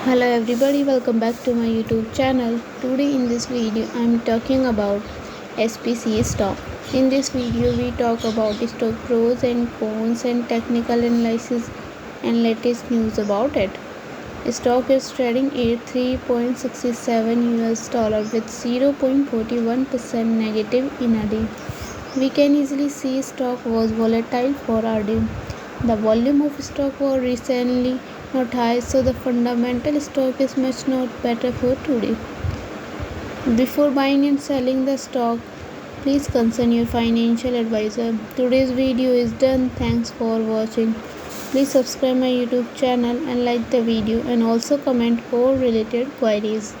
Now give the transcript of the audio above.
Hello everybody, welcome back to my YouTube channel. Today in this video I am talking about SPCE stock. In this video we talk about stock pros and cons and technical analysis and latest news about it. Stock is trading at 3.67 US dollar with 0.41% negative in a day. We can easily see stock was volatile for a day. The volume of stock was recently not high, so the fundamental stock is much not better for today. Before buying and selling the stock, please consult your financial advisor. Today's video is done. Thanks for watching. Please subscribe my YouTube channel and like the video, and also comment all related queries.